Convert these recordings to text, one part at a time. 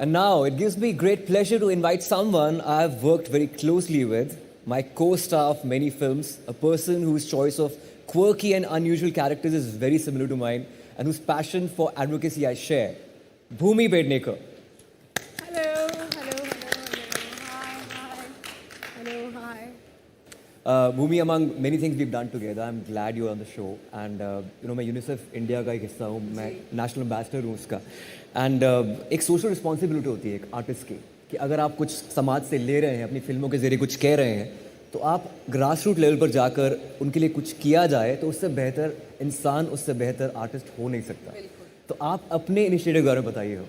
And now it gives me great pleasure to invite someone I have worked very closely with, my co star of many films, a person whose choice of quirky and unusual characters is very similar to mine, and whose passion for advocacy I share. Bhumi Pednekar. Hello, hello, hello, hello. Hi. Hello, hi. Bhumi, among many things we've done together, I'm glad you're on the show. And मैं UNICEF India का एक हिस्सा हूँ, मैं national ambassador हूँ उसका. And एक social responsibility होती है एक आर्टिस्ट की, कि अगर आप कुछ समाज से ले रहे हैं, अपनी फिल्मों के जरिए कुछ कह रहे हैं, तो आप ग्रास रूट लेवल पर जाकर उनके लिए कुछ किया जाए तो उससे बेहतर इंसान, उससे बेहतर आर्टिस्ट हो नहीं सकता. तो आप अपने इनिशिएटिव के बारे में बताइए.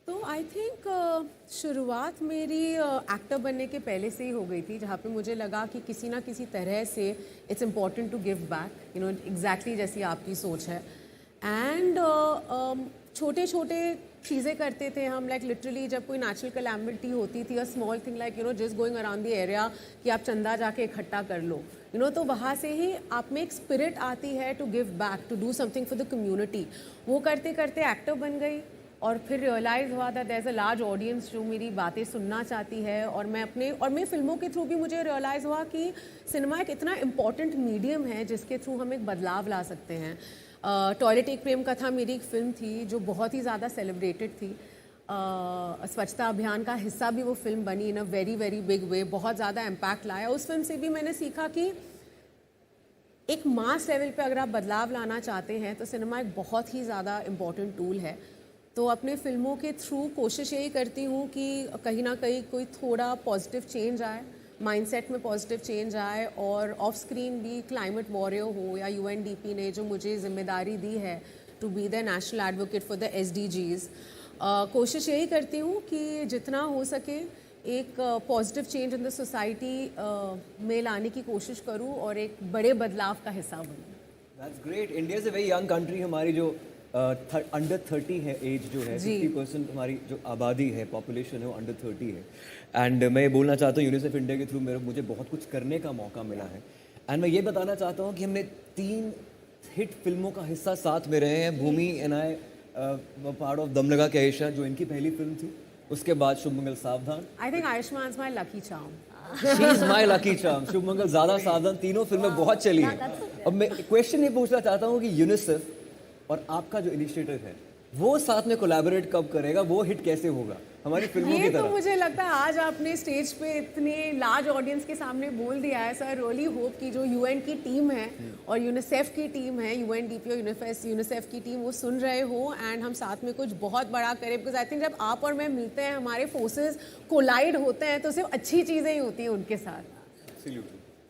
तो आई थिंक शुरुआत मेरी एक्टर बनने के पहले से ही हो गई थी, जहाँ पे मुझे लगा कि किसी ना किसी तरह से it's important to give back, you know, exactly जैसी आपकी सोच है. एंड छोटे छोटे चीज़ें करते थे हम, लाइक लिटरली जब कोई नेचुरल कैलामिटी होती थी, a small thing like just going around the area कि आप चंदा जाके इकट्ठा कर लो, तो वहाँ से ही आप में एक स्पिरिट आती है to give back, to do something for the community. वो करते करते एक्टर बन गई और फिर रियलाइज़ हुआ that there is a large audience जो मेरी बातें सुनना चाहती है. और मैं फिल्मों के थ्रू भी मुझे रियलाइज़ हुआ कि सिनेमा एक इतना इम्पॉर्टेंट मीडियम है जिसके थ्रू हम एक बदलाव ला सकते हैं. टॉयलेट एक प्रेम कथा मेरी एक फ़िल्म थी जो बहुत ही ज़्यादा सेलिब्रेटेड थी. स्वच्छता अभियान का हिस्सा भी वो फिल्म बनी in a very very big way, बहुत ज़्यादा इम्पैक्ट लाया. उस फिल्म से भी मैंने सीखा कि एक मास लेवल पे अगर आप बदलाव लाना चाहते हैं तो सिनेमा एक बहुत ही ज़्यादा इम्पॉर्टेंट टूल है. तो अपने फिल्मों के थ्रू कोशिश यही करती हूँ कि कहीं ना कहीं कोई थोड़ा पॉजिटिव चेंज आए, माइंडसेट में पॉजिटिव चेंज आए. और ऑफ स्क्रीन भी क्लाइमेट वॉरियर हो या यूएनडीपी ने जो मुझे जिम्मेदारी दी है to be the national advocate for the SDGs, कोशिश यही करती हूँ कि जितना हो सके एक positive change in the society में लाने की कोशिश करूँ और एक बड़े बदलाव का हिस्सा बनूँ. That's great. India is a very young country. हमारी जो अंडर 30 है एज जो है, 50% हमारी जो आबादी है, पॉपुलेशन है, वो अंडर 30 है. एंड मैं ये बोलना चाहता हूँ यूनिसेफ इंडिया के थ्रू मुझे बहुत कुछ करने का मौका मिला है. एंड मैं ये बताना चाहता हूँ कि हमने 3 हिट फिल्मों का हिस्सा साथ में रहे हैं. Bhumi and I part of Dum Laga के आयशा, जो इनकी पहली फिल्म थी. उसके बाद Shubh Mangal Saavdhan. I think Ayushmann is my lucky charm. She is my lucky charm. Shubh Mangal, Zyada Saavdhan, तीनों फिल्में बहुत चली हैं. अब मैं क्वेश्चन ये पूछना चाहता हूँ कि यूनिसेफ और आपका जो इनिशिएटिव है वो साथ में कोलैबोरेट कब करेगा, वो हिट कैसे होगा हमारी फिल्मों की तरह? तो मुझे लगता है आज आपने स्टेज पे इतने लार्ज ऑडियंस के सामने बोल दिया है. सर रियली होप कि जो यूएन की टीम है और यूनिसेफ की टीम है, यूएनडीपी और यूनिसेफ की टीम, वो सुन रहे हो एंड हम साथ में कुछ बहुत बड़ा करें. बिकॉज आई थिंक जब आप और मैं मिलते हैं, हमारे फोर्सेस कोलाइड होते हैं, तो सिर्फ अच्छी चीज़ें ही होती हैं उनके साथ.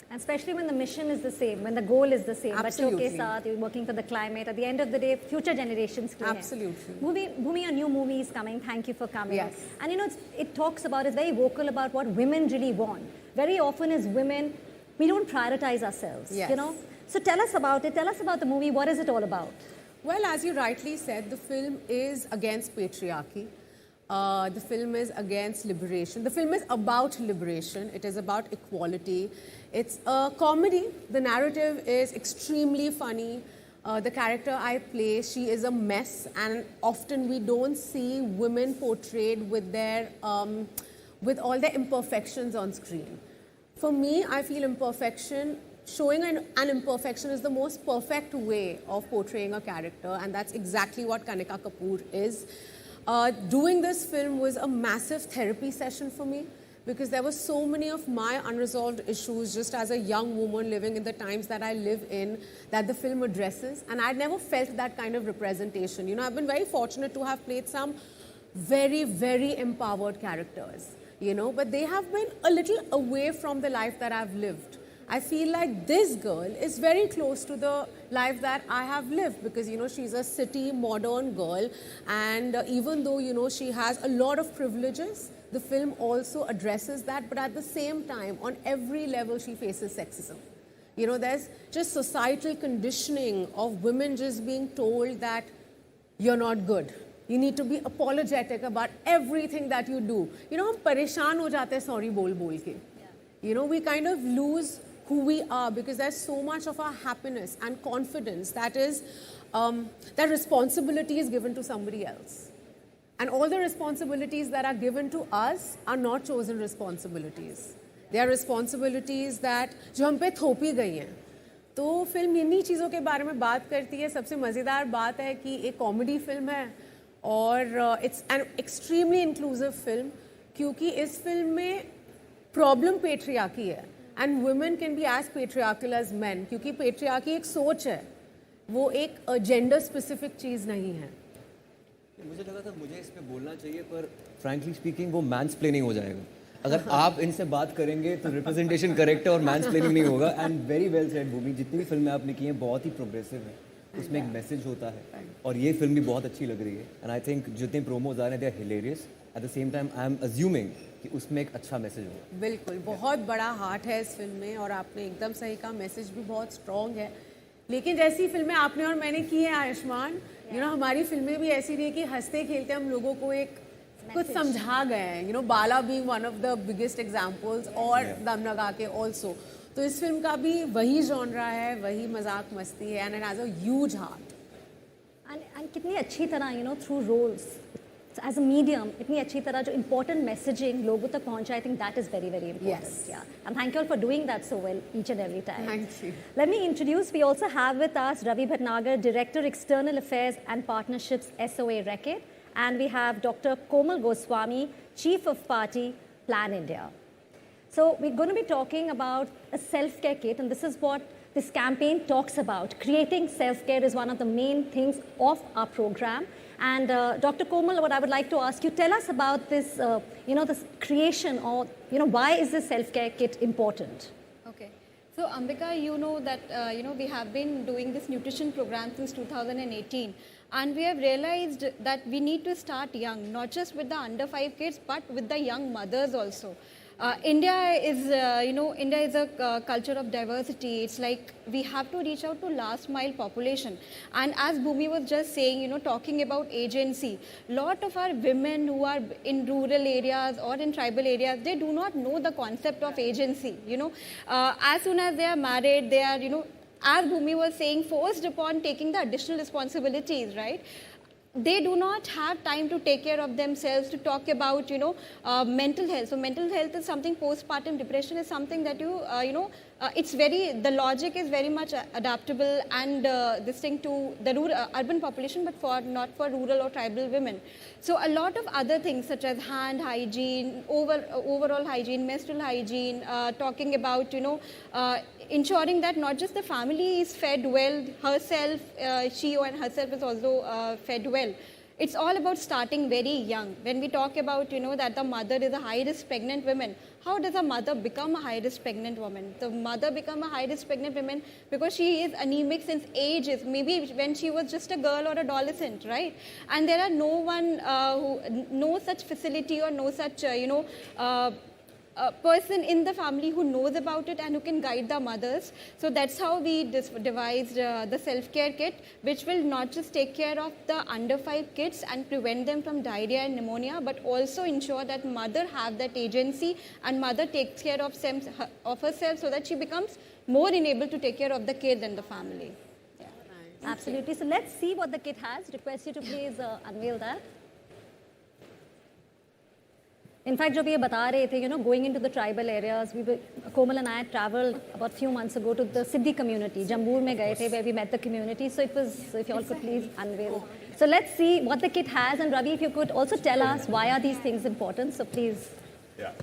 And especially when the mission is the same, when the goal is the same. Absolutely. बच्चों के साथ, you're working for the climate. At the end of the day, future generations के लिए. Absolutely. Bhumi, a new movie is coming. Thank you for coming. Yes. And it talks about, it's very vocal about what women really want. Very often as women, we don't prioritize ourselves. Yes. So tell us about it. Tell us about the movie. What is it all about? Well, as you rightly said, the film is against patriarchy. The film is against liberation. The film is about liberation. It is about equality. It's a comedy. The narrative is extremely funny. The character I play, she is a mess, and often we don't see women portrayed with with all their imperfections on screen. For me, I feel showing an imperfection is the most perfect way of portraying a character, and that's exactly what Kanika Kapoor is. Doing this film was a massive therapy session for me, because there were so many of my unresolved issues just as a young woman living in the times that I live in that the film addresses, and I'd never felt that kind of representation. I've been very fortunate to have played some very, very empowered characters, but they have been a little away from the life that I've lived. I feel like this girl is very close to the life that I have lived, because she's a city modern girl, and even though she has a lot of privileges, the film also addresses that. But at the same time, on every level, she faces sexism. There's just societal conditioning of women just being told that you're not good. You need to be apologetic about everything that you do. हम परेशान हो जाते हैं sorry बोल के. We kind of lose who we are, because there's so much of our happiness and confidence that is that responsibility is given to somebody else. And all the responsibilities that are given to us are not chosen responsibilities. They are responsibilities that जो हम पे थोपी गई हैं. तो film इन्हीं चीज़ों के बारे में बात करती है. सबसे मज़ेदार बात है कि एक कॉमेडी फिल्म है और it's an extremely inclusive film क्योंकि इस फिल्म में प्रॉब्लम पेट्रियार्की है and women can be as patriarchal as man क्योंकि पेट्रियार्की एक सोच है, वो एक जेंडर स्पेसिफिक चीज़ नहीं है. मुझे लगा था मुझे इस पे बोलना चाहिए पर फ्रैंकली स्पीकिंग वो मैंसप्लेनिंग हो जाएगा. अगर आप इनसे बात करेंगे तो रिप्रेजेंटेशन करेक्ट है और मैंसप्लेनिंग नहीं होगा. एंड वेरी वेल सेड भूमि, जितनी भी फिल्में आपने की हैं बहुत ही प्रोग्रेसिव है, उसमें एक मैसेज होता है और ये फिल्म भी बहुत अच्छी लग रही है. एंड आई थिंक जितने प्रोमोज आ रहे हैं they are hilarious. At the same time I am assuming कि उसमें एक अच्छा मैसेज होगा. बिल्कुल, बहुत बड़ा हार्ट है इस फिल्म में और आपने एकदम सही कहा, मैसेज भी बहुत स्ट्रॉन्ग है. लेकिन जैसी फिल्में आपने और मैंने की हैं आयुष्मान, हमारी फिल्में भी ऐसी रही कि हंसते खेलते हम लोगों को एक कुछ समझा गए हैं. Bala being one of the biggest examples और दम लगा के ऑल्सो. तो इस फिल्म का भी वही जॉनरा है, वही मजाक मस्ती है and it has a huge heart. And कितनी अच्छी तरह through roles as a medium इतनी अच्छी तरह जो important messaging लोगों तक पहुंचा. I think that is very very important. Yes. Yeah. And thank you all for doing that so well each and every time. Thank you. Let me introduce, we also have with us Ravi Bhatnagar, Director External Affairs and Partnerships, SOA Reckitt, and we have Dr. Komal Goswami, Chief of Party, Plan India. So we're going to be talking about a self-care kit, and this is what this campaign talks about. Creating self-care is one of the main things of our program. And Dr. Komal, what I would like to ask you, tell us about this, this creation or, why is this self-care kit important? Okay. So Ambika, you know that, we have been doing this nutrition program since 2018. And we have realized that we need to start young, not just with the under 5 kids, but with the young mothers also. India is a culture of diversity. It's like we have to reach out to last mile population. And as Bhumi was just saying, talking about agency, lot of our women who are in rural areas or in tribal areas, they do not know the concept of agency. As soon as they are married, they are, as Bhumi was saying, forced upon taking the additional responsibilities, right? They do not have time to take care of themselves, to talk about, mental health. So mental health is something, postpartum depression is something that the logic is very much adaptable and this thing to the urban population, but not for rural or tribal women. So a lot of other things such as hand hygiene, overall hygiene, menstrual hygiene, talking about, ensuring that not just the family is fed well, herself, she and herself is also fed well. It's all about starting very young. When we talk about, that the mother is a high-risk pregnant woman, how does a mother become a high-risk pregnant woman? The mother become a high-risk pregnant woman because she is anemic since ages, maybe when she was just a girl or adolescent, right? And there are no such facility or no such, a person in the family who knows about it and who can guide the mothers. So that's how we devised the self-care kit, which will not just take care of the under 5 kids and prevent them from diarrhea and pneumonia, but also ensure that mother have that agency and mother takes care of herself so that she becomes more enabled to take care of the kid and the family. Yeah. Absolutely. So let's see what the kit has. Request you to please unveil that. In fact, जब ये बता रहे थे, going into the tribal areas, Komal and I traveled about a few months ago to the Siddhi community. Jambur में गए थे, where we met the community. So if you all could please unveil. So let's see what the kit has. And Ravi, if you could also tell us why are these things important. So please. Yeah.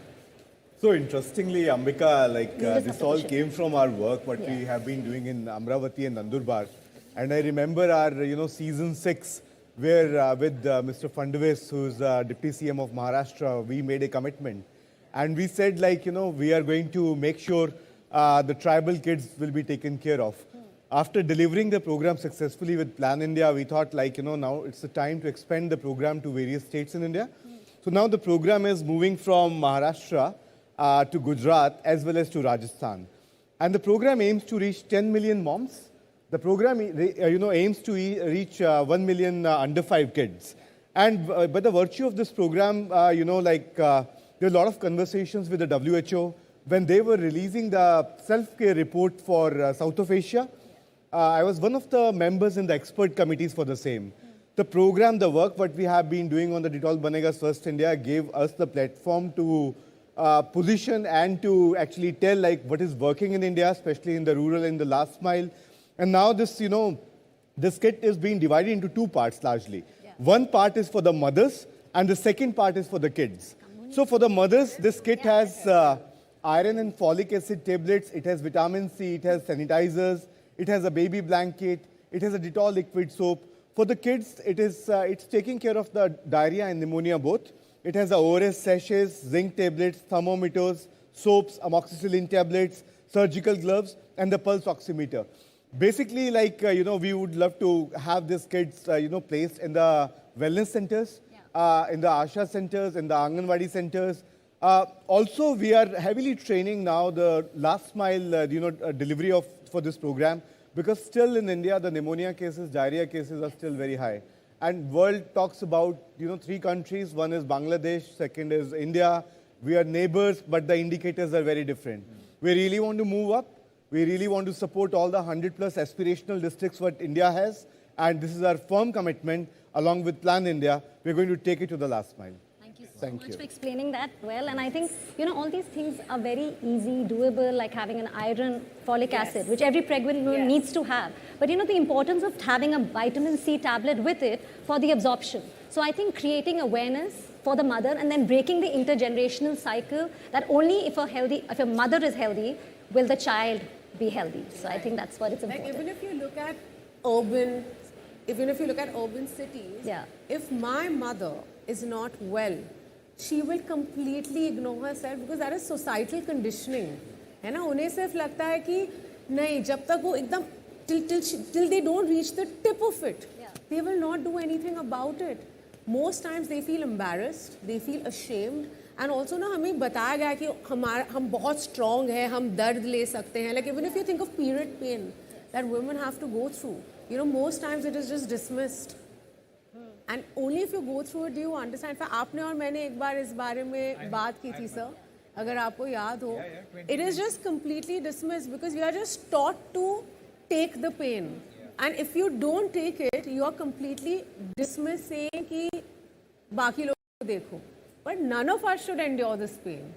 So interestingly, Ambika, this all came from our work, what we have been doing in Amravati and Nandurbar. And I remember our, season 6, where with Mr. Fadnavis, who's Deputy CM of Maharashtra, we made a commitment. And we said, we are going to make sure the tribal kids will be taken care of. After delivering the program successfully with Plan India, we thought, now it's the time to expand the program to various states in India. So now the program is moving from Maharashtra to Gujarat as well as to Rajasthan. And the program aims to reach 10 million moms. The program, aims to reach 1 million under 5 kids. And by the virtue of this program, there are a lot of conversations with the WHO. When they were releasing the self-care report for South of Asia, I was one of the members in the expert committees for the same. the program, the work what we have been doing on the Dettol Banega First India gave us the platform to position and to actually tell like what is working in India, especially in the rural and the last mile. And now this, this kit is being divided into two parts largely. One part is for the mothers and the second part is for the kids. So for the mothers, this kit has iron and folic acid tablets, it has vitamin C, it has sanitizers, it has a baby blanket, it has a Dettol liquid soap. For the kids, it's taking care of the diarrhea and pneumonia both. It has the ORS sachets, zinc tablets, thermometers, soaps, amoxicillin tablets, surgical gloves, and the pulse oximeter. Basically, like, we would love to have these kids, placed in the wellness centers, in the ASHA centers, in the Anganwadi centers. Also, we are heavily training now the last mile, delivery for this program, because still in India, the pneumonia cases, diarrhea cases are still very high. And world talks about, 3 countries. One is Bangladesh, second is India. We are neighbors, but the indicators are very different. We really want to move up. We really want to support all the 100 plus aspirational districts what India has. And this is our firm commitment along with Plan India. We're going to take it to the last mile. Thank you so much for explaining that well. And I think, all these things are very easy, doable, like having an iron, folic acid, which every pregnant woman needs to have. But the importance of having a vitamin C tablet with it for the absorption. So I think creating awareness for the mother and then breaking the intergenerational cycle that only if a mother is healthy, will the child be healthy. So I think that's what it's important. Like even if you look at urban cities, if my mother is not well, she will completely ignore herself because that is societal conditioning. है ना, उन्हें सिर्फ लगता है कि नहीं, जब तक वो एकदम till they don't reach the tip of it, they will not do anything about it. Most times they feel embarrassed, they feel ashamed, and also ना हमें बताया गया कि हम बहुत strong हैं, हम दर्द ले सकते हैं. Like even if you think of period pain that women have to go through, most times it is just dismissed. And only if you go through it do you understand. आपने और मैंने एक बार इस बारे में बात की थी सर, अगर आपको याद हो. It is just completely dismissed because we are just taught to take the pain. And if you don't take it, you are completely dismissed saying कि बाकी लोग देखो. But none of us should endure this pain.